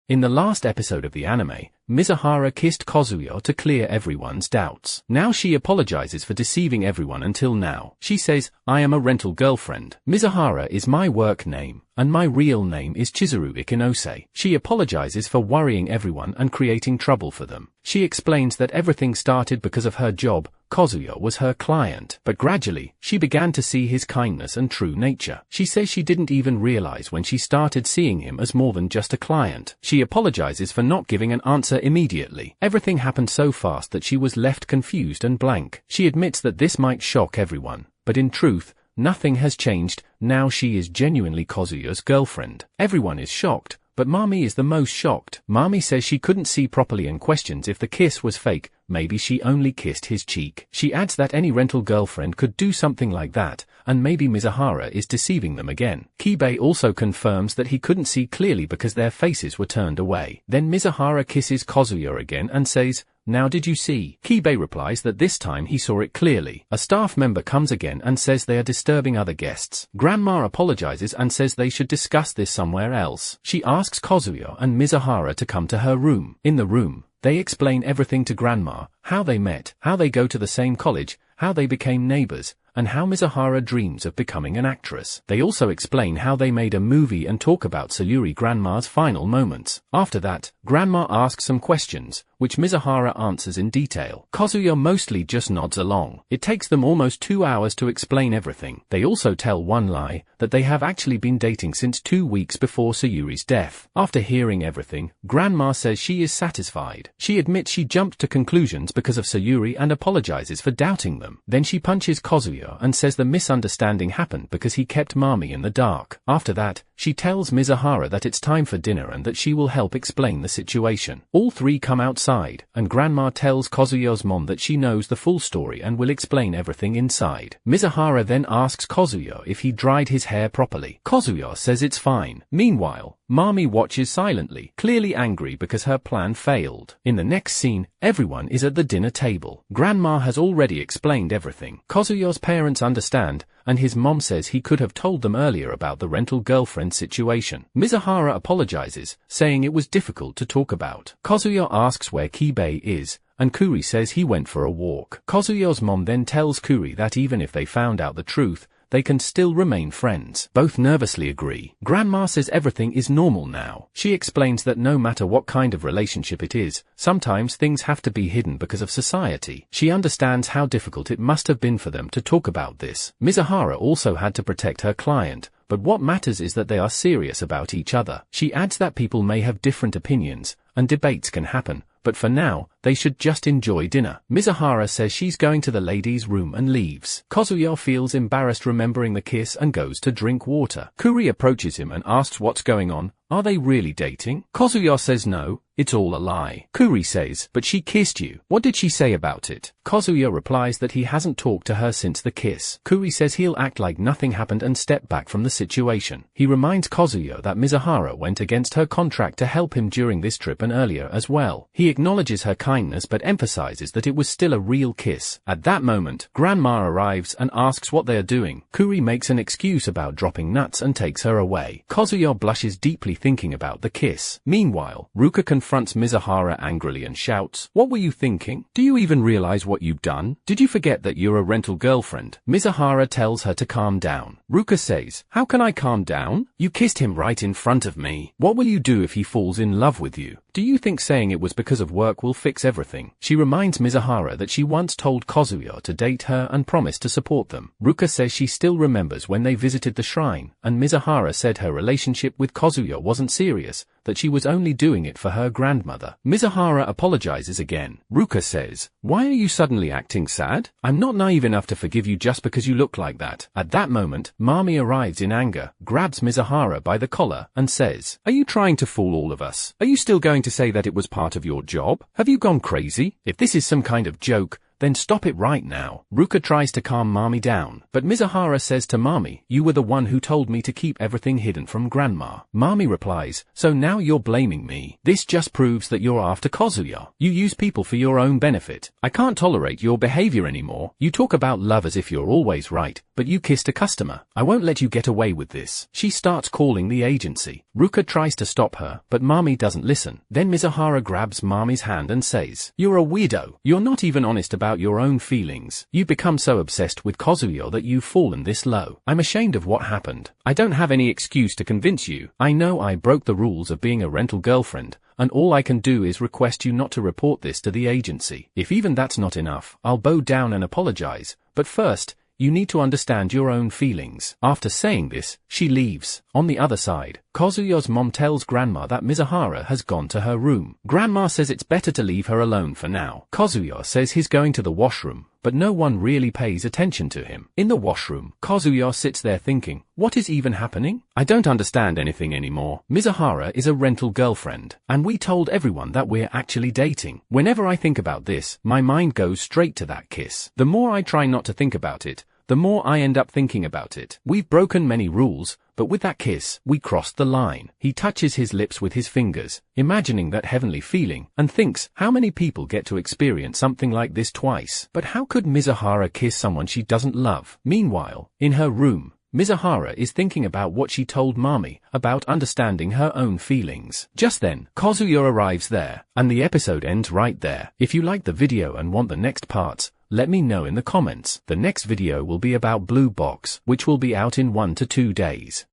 In the last episode of the anime, Mizuhara kissed Kazuya to clear everyone's doubts. Now she apologizes for deceiving everyone until now. She says, "I am a rental girlfriend. Mizuhara is my work name, and my real name is Chizuru Ikinose." She apologizes for worrying everyone and creating trouble for them. She explains that everything started because of her job. Kazuya was her client, but gradually, she began to see his kindness and true nature. She says she didn't even realize when she started seeing him as more than just a client. She apologizes for not giving an answer immediately. Everything happened so fast that she was left confused and blank. She admits that this might shock everyone, but in truth, nothing has changed. Now she is genuinely Kazuya's girlfriend. Everyone is shocked, but Mami is the most shocked. Mami says she couldn't see properly and questions if the kiss was fake. Maybe she only kissed his cheek. She adds that any rental girlfriend could do something like that, and maybe Mizuhara is deceiving them again. Kibei also confirms that he couldn't see clearly because their faces were turned away. Then Mizuhara kisses Kazuya again and says, "Now did you see?" Kibei replies that this time he saw it clearly. A staff member comes again and says they are disturbing other guests. Grandma apologizes and says they should discuss this somewhere else. She asks Kazuya and Mizuhara to come to her room. In the room, they explain everything to Grandma, how they met, how they go to the same college, how they became neighbors, and how Mizuhara dreams of becoming an actress. They also explain how they made a movie and talk about Sayuri Grandma's final moments. After that, Grandma asks some questions, which Mizuhara answers in detail. Kazuya mostly just nods along. It takes them almost 2 hours to explain everything. They also tell one lie, that they have actually been dating since 2 weeks before Sayuri's death. After hearing everything, Grandma says she is satisfied. She admits she jumped to conclusions because of Sayuri and apologizes for doubting them. Then she punches Kazuya and says the misunderstanding happened because he kept Mami in the dark. After that, she tells Mizuhara that it's time for dinner and that she will help explain the situation. All three come outside, and Grandma tells Kazuya's mom that she knows the full story and will explain everything inside. Mizuhara then asks Kazuya if he dried his hair properly. Kazuya says it's fine. Meanwhile, Mami watches silently, clearly angry because her plan failed. In the next scene, everyone is at the dinner table. Grandma has already explained everything. Kazuya's parents understand, and his mom says he could have told them earlier about the rental girlfriend situation. Mizuhara apologizes, saying it was difficult to talk about. Kazuya asks where Kibei is, and Kuri says he went for a walk. Kazuya's mom then tells Kuri that even if they found out the truth, they can still remain friends. Both nervously agree. Grandma says everything is normal now. She explains that no matter what kind of relationship it is, sometimes things have to be hidden because of society. She understands how difficult it must have been for them to talk about this. Mizuhara also had to protect her client, but what matters is that they are serious about each other. She adds that people may have different opinions, and debates can happen, but for now, they should just enjoy dinner. Mizuhara says she's going to the ladies' room and leaves. Kazuya feels embarrassed remembering the kiss and goes to drink water. Kuri approaches him and asks what's going on. Are they really dating? Kazuya says no, it's all a lie. Kuri says, but she kissed you. What did she say about it? Kazuya replies that he hasn't talked to her since the kiss. Kuri says he'll act like nothing happened and step back from the situation. He reminds Kazuya that Mizuhara went against her contract to help him during this trip and earlier as well. He acknowledges her kindness but emphasizes that it was still a real kiss. At that moment, Grandma arrives and asks what they are doing. Kuri makes an excuse about dropping nuts and takes her away. Kazuya blushes deeply thinking about the kiss. Meanwhile, Ruka confronts Mizuhara angrily and shouts, "What were you thinking? Do you even realize what you've done? Did you forget that you're a rental girlfriend?" Mizuhara tells her to calm down. Ruka says, "How can I calm down? You kissed him right in front of me. What will you do if he falls in love with you? Do you think saying it was because of work will fix everything?" She reminds Mizuhara that she once told Kazuya to date her and promised to support them. Ruka says she still remembers when they visited the shrine, and Mizuhara said her relationship with Kazuya wasn't serious, that she was only doing it for her grandmother. Mizuhara apologizes again. Ruka says, "Why are you suddenly acting sad? I'm not naive enough to forgive you just because you look like that." At that moment, Mami arrives in anger, grabs Mizuhara by the collar, and says, "Are you trying to fool all of us? Are you still going to say that it was part of your job? Have you gone crazy? If this is some kind of joke, Then stop it right now. Ruka tries to calm Mami down, but Mizuhara says to Mami, you were the one who told me to keep everything hidden from Grandma. Mami replies, so now you're blaming me. This just proves that you're after Kazuya. You use people for your own benefit. I can't tolerate your behavior anymore. You talk about love as if you're always right, but you kissed a customer. I won't let you get away with this. She starts calling the agency. Ruka tries to stop her, but Mami doesn't listen. Then Mizuhara grabs Mami's hand and says, you're a weirdo. You're not even honest about your own feelings. You've become so obsessed with Kazuya that you've fallen this low. I'm ashamed of what happened. I don't have any excuse to convince you. I know I broke the rules of being a rental girlfriend, and all I can do is request you not to report this to the agency. If even that's not enough, I'll bow down and apologize. But first, you need to understand your own feelings. After saying this, she leaves. On the other side, Kazuya's mom tells Grandma that Mizuhara has gone to her room. Grandma says it's better to leave her alone for now. Kazuya says he's going to the washroom, but no one really pays attention to him. In the washroom, Kazuya sits there thinking, what is even happening? I don't understand anything anymore. Mizuhara is a rental girlfriend, and we told everyone that we're actually dating. Whenever I think about this, my mind goes straight to that kiss. The more I try not to think about it, the more I end up thinking about it. We've broken many rules, but with that kiss, we crossed the line. He touches his lips with his fingers, imagining that heavenly feeling, and thinks, how many people get to experience something like this twice? But how could Mizuhara kiss someone she doesn't love? Meanwhile, in her room, Mizuhara is thinking about what she told Mami about understanding her own feelings. Just then, Kazuya arrives there, and the episode ends right there. If you like the video and want the next parts, let me know in the comments. The next video will be about Blue Box, which will be out in 1 to 2 days.